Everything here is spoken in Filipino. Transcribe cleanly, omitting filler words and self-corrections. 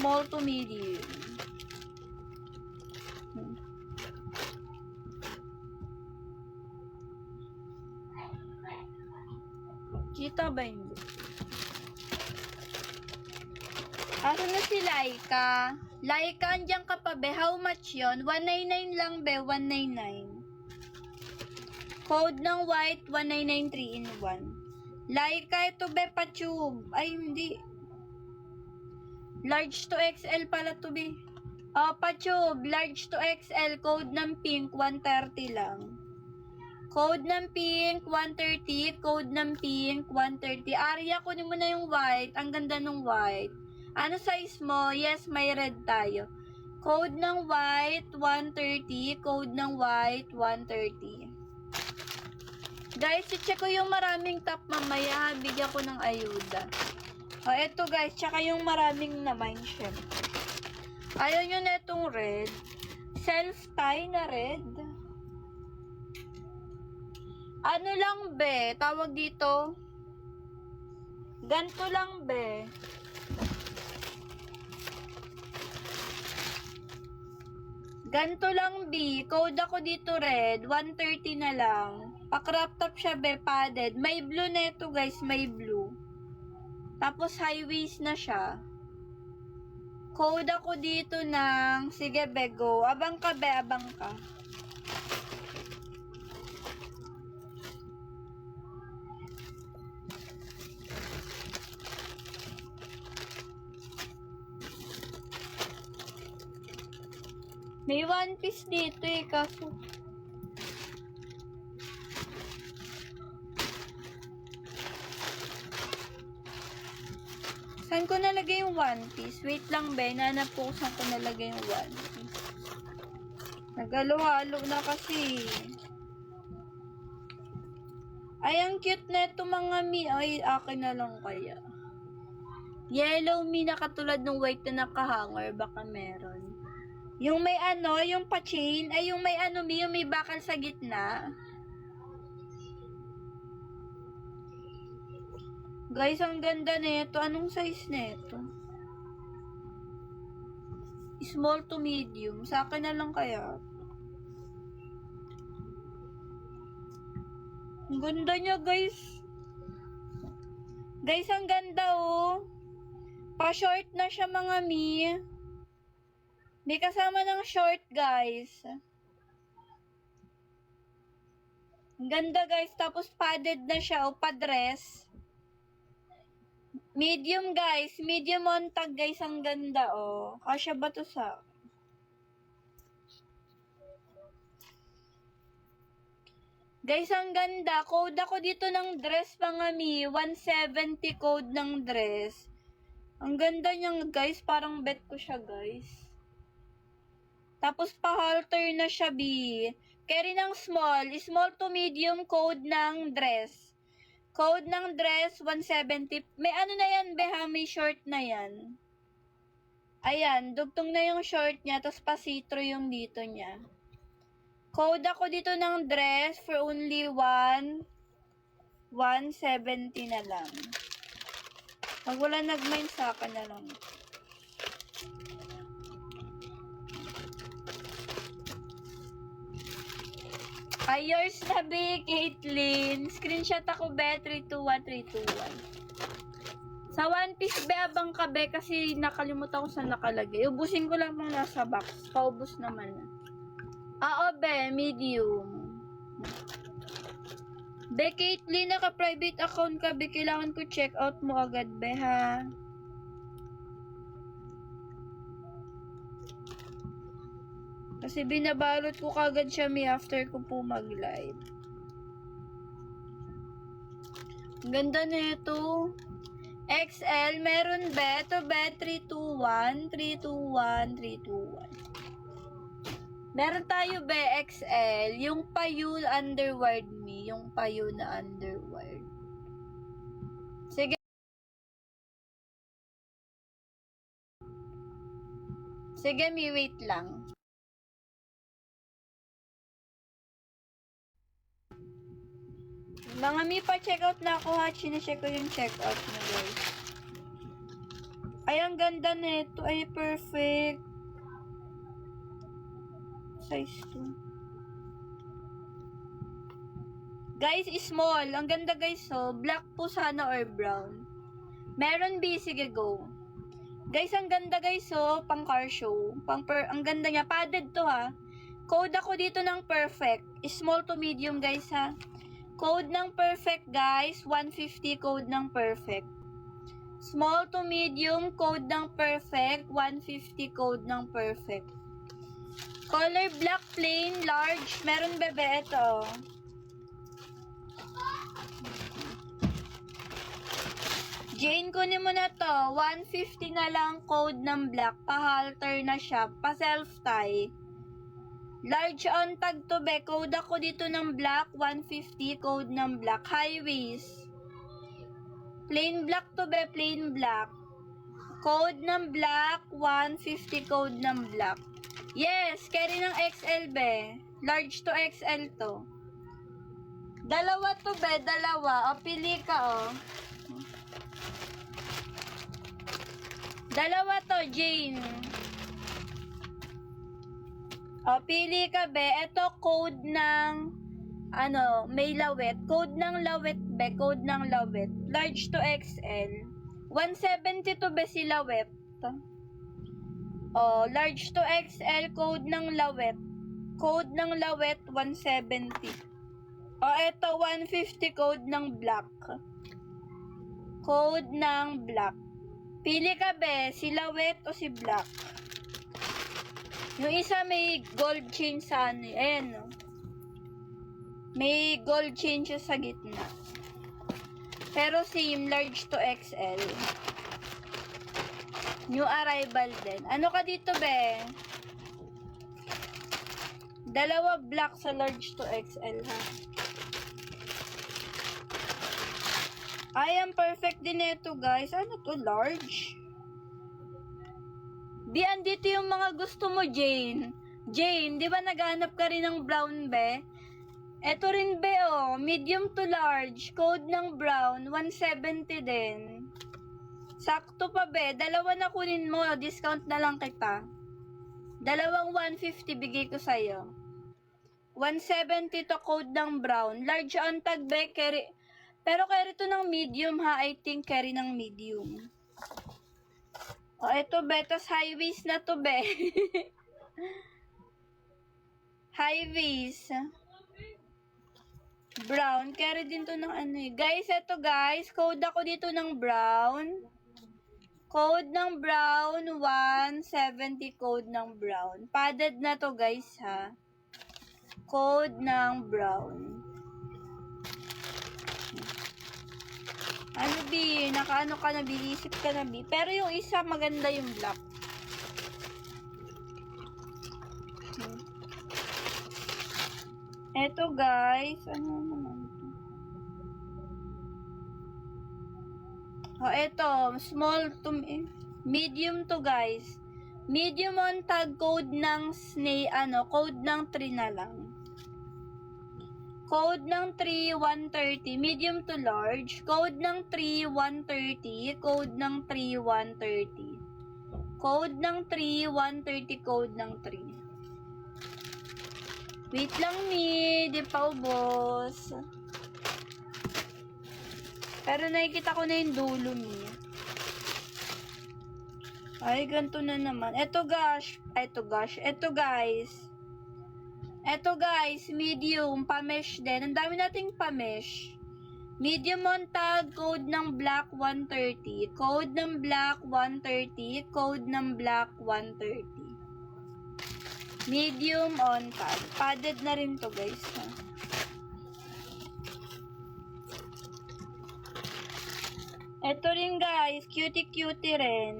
Small to medium. Kita ba hindi? Asa na si Laika? Laika, andyan ka pa be? How much yon? 199 lang be, 199. Code ng white, 1993 in 1. Laika, ito be, pa-tube. Ay, hindi. Large to XL pala to be. Oh, pa-tube. Large to XL. Code ng pink, 130 lang. Code ng pink, 130. Code ng pink, 130. Aria, kunin mo na yung white. Ang ganda ng white. Ano size mo? Yes, may red tayo. Code ng white, 130. Code ng white, 130. Guys, i-check ko yung maraming top mamaya. Bigyan ko ng ayuda. O, eto guys. Tsaka yung maraming naman, syempre. Ayaw nyo na itong red. Self-tie na red. Ano lang, be? Tawag dito. Ganto lang, be. Ganto lang, B. Code ako dito red. 130 na lang. Pa-crop top siya, be. Padded. May blue na ito, guys. May blue. Tapos high waist na siya. Code ako dito ng... Sige, be. Go. Abang ka, be. Abang ka. May one piece dito eh, kaso. Saan ko nalagay yung one piece? Wait lang, be. Nanap ko saan ko nalagay yung one piece. Nagalo-halo na kasi. Ay, ang cute na ito mga mi. Ay, akin na lang kaya. Yellow mi na katulad ng white na nakahanger. Baka meron. Yung may ano, yung pa-chain, ay yung may ano mi, yung may bakal sa gitna. Guys, ang ganda nito. Anong size nito? Small to medium. Sa akin na lang kaya. Ang ganda niya, guys. Guys, ang ganda, oh. Pa-short na siya, mga mi. May kasama ng short, guys. Ang ganda, guys. Tapos padded na siya, o pa-dress. Medium, guys. Medium on tag, guys. Ang ganda, oh. Kasya ba to sa... Guys, ang ganda. Code ako dito ng dress, mga mi. 170 code ng dress. Ang ganda niyang, guys. Parang bet ko siya, guys. Tapos pa-halter na siya, B. Carry ng small. Small to medium code ng dress. Code ng dress, 170. May ano na yan, beha. May short na yan. Ayan, dugtong na yung short niya. Tapos pa-citro yung dito niya. Code ako dito ng dress for only 170 na lang. Pag wala nag-mind sa akin na lang. Ay, yours na, be, Caitlyn. Screenshot ako, be, 321321. Sa One Piece, be, abang ka, be, kasi nakalimutan ko saan nakalagay. Ubusin ko lang nung nasa box. Paubos naman na. Oo, be, medium. Be, Caitlyn, naka-private account ka, be, kailangan ko check out mo agad, be, ha? Kasi binabalot ko kagad siya after ko po mag-live. Ang ganda nito. XL, meron ba? Ito ba? 321, 321, 321. Meron tayo ba? XL. Yung payo underwear me. Yung payo na underwear. Sige. Sige, mi, wait lang. Mga mi, pa-check out na ako ha. Chine-check ko yung check out mo, guys. Ay, ang ganda nito. Ay, perfect. Size 2. Guys, small. Ang ganda guys, oh. Black po sana or brown. Meron B, sige go. Guys, ang ganda guys, oh. Pang car show. Ang ganda niya. Padded to ha. Code ako dito ng perfect. Small to medium guys ha. Code ng perfect guys. 150 code ng perfect. Small to medium, code ng perfect. 150 code ng perfect. Color black, plain, large. Meron bebe, ito. Jane, kunin mo na to. 150 na lang code ng black. Pa-halter na siya. Pa-self tie. Large on tag to be. Code ako dito ng black. 150 code ng black. High waist. Plain black to be. Plain black. Code ng black. 150 code ng black. Yes, carry ng XL be. Large to XL to. Dalawa to be. Dalawa. O, pili ka o. Dalawa to, Jane. O, pili ka, be. Ito, code ng, may lawet. Code ng lawet, be. Code ng lawet. Large to XL. 170 to, be, si lawet. O, large to XL, code ng lawet. Code ng lawet, 170. O, ito, 150 code ng black. Code ng black. Pili ka, be. Si lawet o si black. Yung isa may gold chain sa ano. Ayan, no? May gold chain siya sa gitna. Pero same, large to XL. New arrival din. Ano ka dito, be? Dalawa black sa large to XL, ha? Ay, ang perfect din ito, guys. Ano to? Large? Di, andito yung mga gusto mo, Jane. Jane, di ba naghanap ka rin ng brown, be? Ito rin, be, oh. Medium to large. Code ng brown. 170 din. Sakto pa, be. Dalawa na kunin mo. Discount na lang kita. Dalawang 150 bigay ko sa'yo. 170 to code ng brown. Large on tag, be. Carry. Pero carry to ng medium, ha? I think carry ng medium. O, eto, be. Tapos high waist na to, be. High waist. Brown. Carry din to ng ano eh. Guys, eto guys. Code ako dito ng brown. Code ng brown. 170 code ng brown. Padded na to, guys, ha? Code ng brown. Ano, B? Nakaano ka na, B? Isip ka na, B? Pero yung isa, maganda yung black. Eto, guys. Ano naman ito? O, eto. Small to medium to, guys. Medium on tag, code ng code ng 3 na lang. Code ng 3, 130. Medium to large. Code ng 3, 130. Code ng 3, 130. Code ng 3, 130. Code ng 3. Wait lang, Mi. Di pa ubos. Pero nakikita ko na yung dulo, Mi. Ay, ganito na naman. Eto, gosh. Eto, gosh. Eto, guys. Eto guys, medium, pa-mesh din. Ang dami nating pa-mesh. Medium on tag, code ng black 130. Code ng black 130. Code ng black 130. Medium on tag. Padded na rin to, guys. Ha? Eto rin guys, cutie-cutie rin.